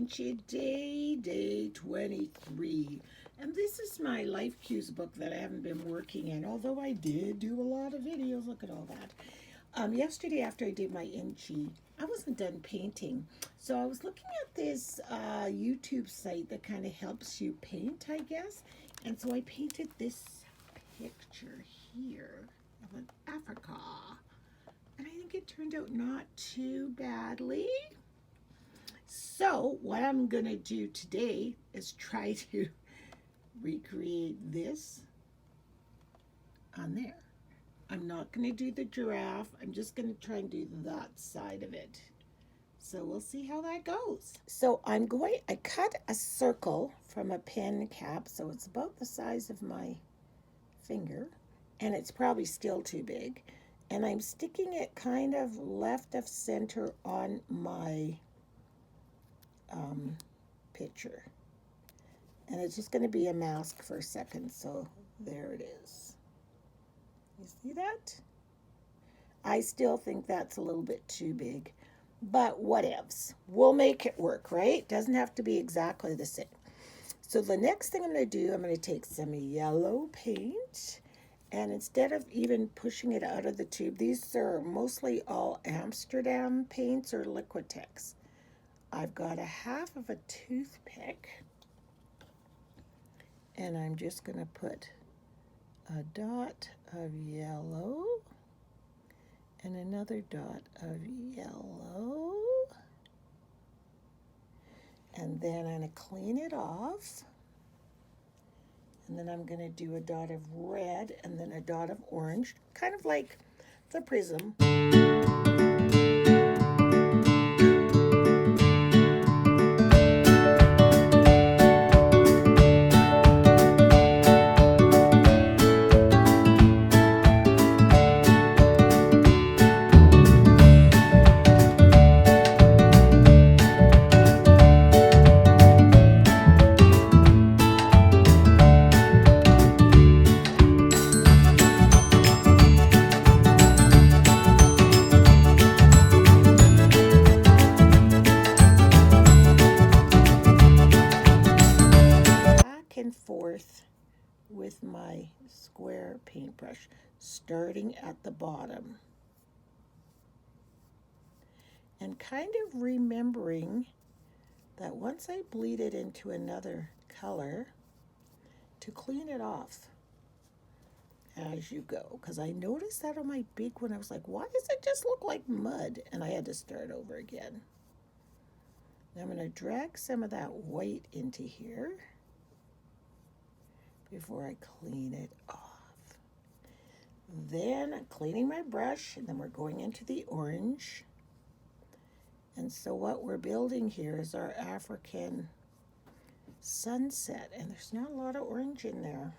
INCHIE day 23. And this is my Life Cues book that I haven't been working in, although I did do a lot of videos. Look at all that. Yesterday after I did my INCHIE, I wasn't done painting. So I was looking at this YouTube site that kind of helps you paint, I guess. And so I painted this picture here of an Africa. And I think it turned out not too badly. So what I'm going to do today is try to recreate this on there. I'm not going to do the giraffe. I'm just going to try and do that side of it. So we'll see how that goes. So I cut a circle from a pen cap, so it's about the size of my finger, and it's probably still too big. And I'm sticking it kind of left of center on my picture. And it's just going to be a mask for a second, so there it is. You see that? I still think that's a little bit too big, but whatevs. We'll make it work, right? Doesn't have to be exactly the same. So the next thing I'm going to do, I'm going to take some yellow paint, and instead of even pushing it out of the tube, these are mostly all Amsterdam paints or Liquitex. I've got a half of a toothpick, and I'm just going to put a dot of yellow and another dot of yellow, and then I'm going to clean it off, and then I'm going to do a dot of red and then a dot of orange, kind of like the prism. And forth with my square paintbrush, starting at the bottom and kind of remembering that once I bleed it into another color, to clean it off as you go, because I noticed that on my big one. I was like, why does it just look like mud? And I had to start over again. Now I'm going to drag some of that white into here before I clean it off. Then I'm cleaning my brush, and then we're going into the orange. And so what we're building here is our African sunset, and there's not a lot of orange in there.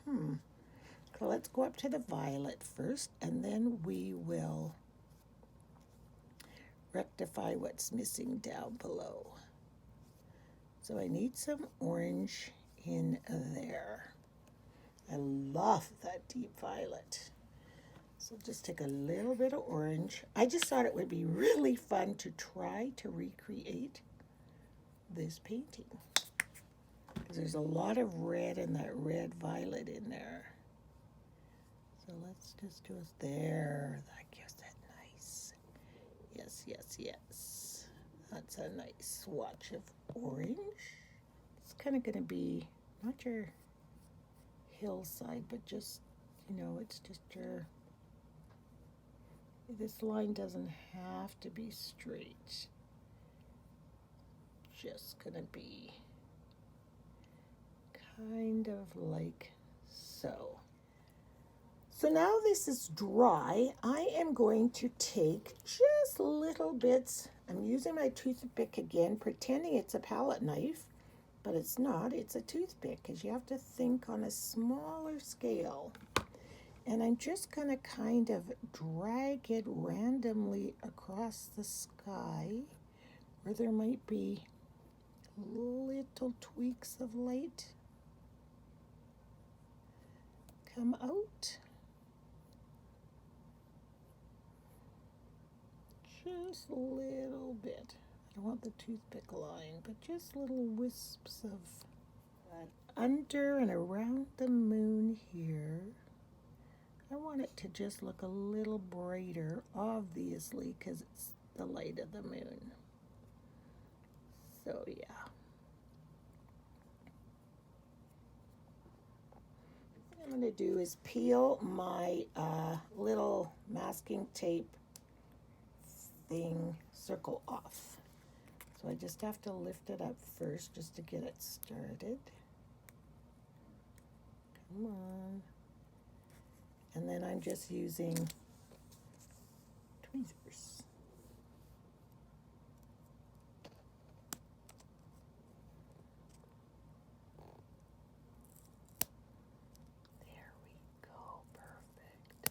So let's go up to the violet first, and then we will rectify what's missing down below. So I need some orange in there. I love that deep violet. So just take a little bit of orange. I just thought it would be really fun to try to recreate this painting, because there's a lot of red and that red violet in there. So let's just do it there. That gives it nice. Yes, yes, yes. That's a nice swatch of orange. It's kind of going to be not your hillside, but just, it's just your, this line doesn't have to be straight. Just gonna be kind of like so. So now this is dry, I am going to take just little bits. I'm using my toothpick again, pretending it's a palette knife, but it's not, it's a toothpick, because you have to think on a smaller scale. And I'm just going to kind of drag it randomly across the sky where there might be little tweaks of light come out. Just a little bit. I want the toothpick line, but just little wisps of that under and around the moon here. I want it to just look a little brighter, obviously, because it's the light of the moon. So yeah. What I'm going to do is peel my little masking tape thing circle off. So I just have to lift it up first just to get it started. Come on. And then I'm just using tweezers. There we go, perfect.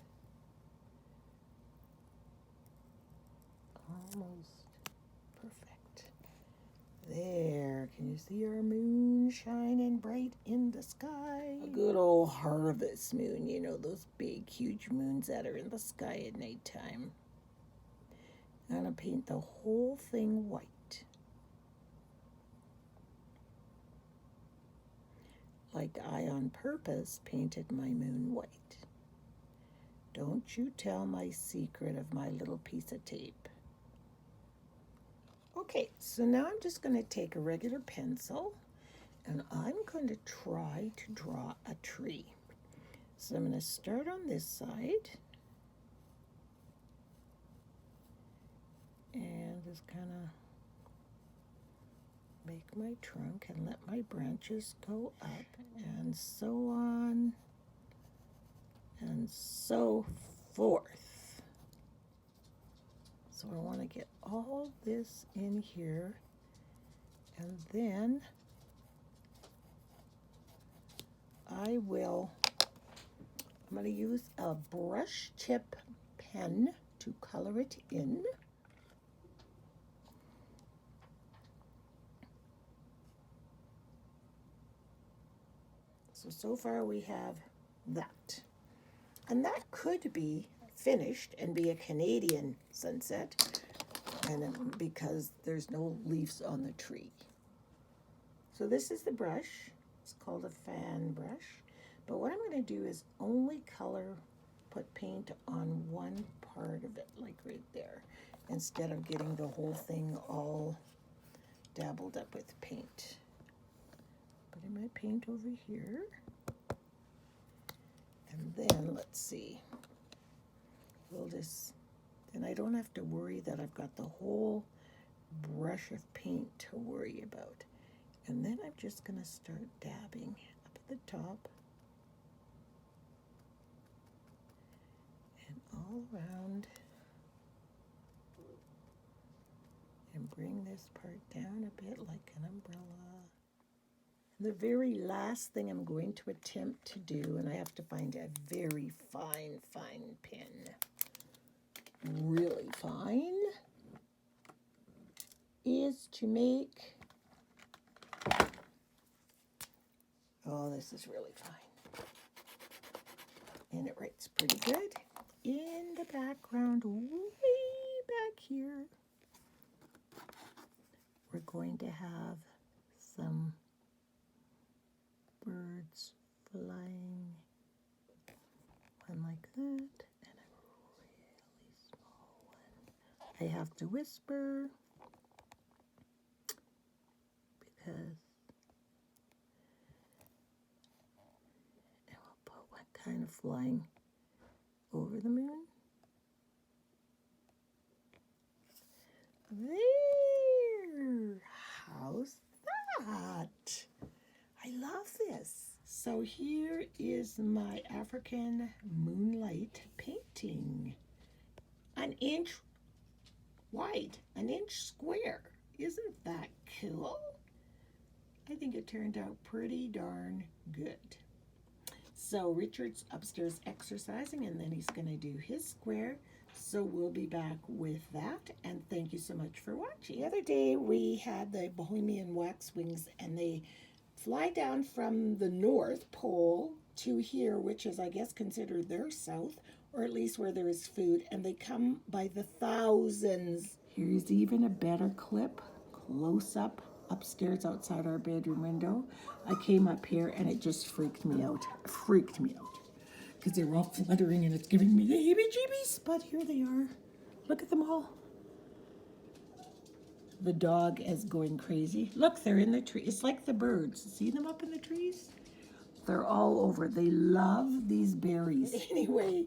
Almost perfect. There, can you see our moon shining bright in the sky? A good old harvest moon, you know, those big, huge moons that are in the sky at nighttime. I'm gonna paint the whole thing white. Like I on purpose painted my moon white. Don't you tell my secret of my little piece of tape. Okay, so now I'm just going to take a regular pencil and I'm going to try to draw a tree. So I'm going to start on this side and just kind of make my trunk and let my branches go up and so on and so forth. So I want to get all this in here, and then I'm going to use a brush tip pen to color it in. So far we have that. And that could be finished and be a Canadian sunset, and because there's no leaves on the tree. So this is the brush. It's called a fan brush. But what I'm going to do is only put paint on one part of it, like right there, instead of getting the whole thing all dabbled up with paint. Putting my paint over here. And then, let's see, then I don't have to worry that I've got the whole brush of paint to worry about. And then I'm just going to start dabbing up at the top and all around and bring this part down a bit like an umbrella. The very last thing I'm going to attempt to do, and I have to find a very fine pen, really fine, is to make, oh, this is really fine. And it writes pretty good. In the background, way back here, we're going to have some birds flying, one like that, and a really small one. I have to whisper because I'll put one kind of flying over the moon. There! How's that? I love this. So here is my African moonlight painting. 1 inch wide, 1 inch square. Isn't that cool? I think it turned out pretty darn good. So Richard's upstairs exercising, and then he's going to do his square. So we'll be back with that, and thank you so much for watching. The other day we had the Bohemian waxwings, and they fly down from the North Pole to here, which is, I guess, considered their south, or at least where there is food, and they come by the thousands. Here's even a better clip close-up upstairs outside our bedroom window. I came up here and it just freaked me out. Freaked me out. Because they were all fluttering and it's giving me the heebie-jeebies. But here they are. Look at them all. The dog is going crazy. Look, they're in the tree. It's like the birds. See them up in the trees? They're all over. They love these berries. Anyway,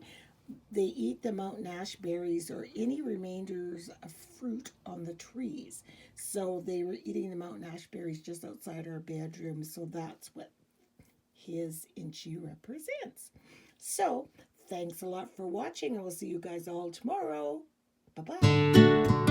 they eat the mountain ash berries or any remainders of fruit on the trees. So they were eating the mountain ash berries just outside our bedroom. So that's what his INCHIE represents. So thanks a lot for watching. I will see you guys all tomorrow. Bye-bye.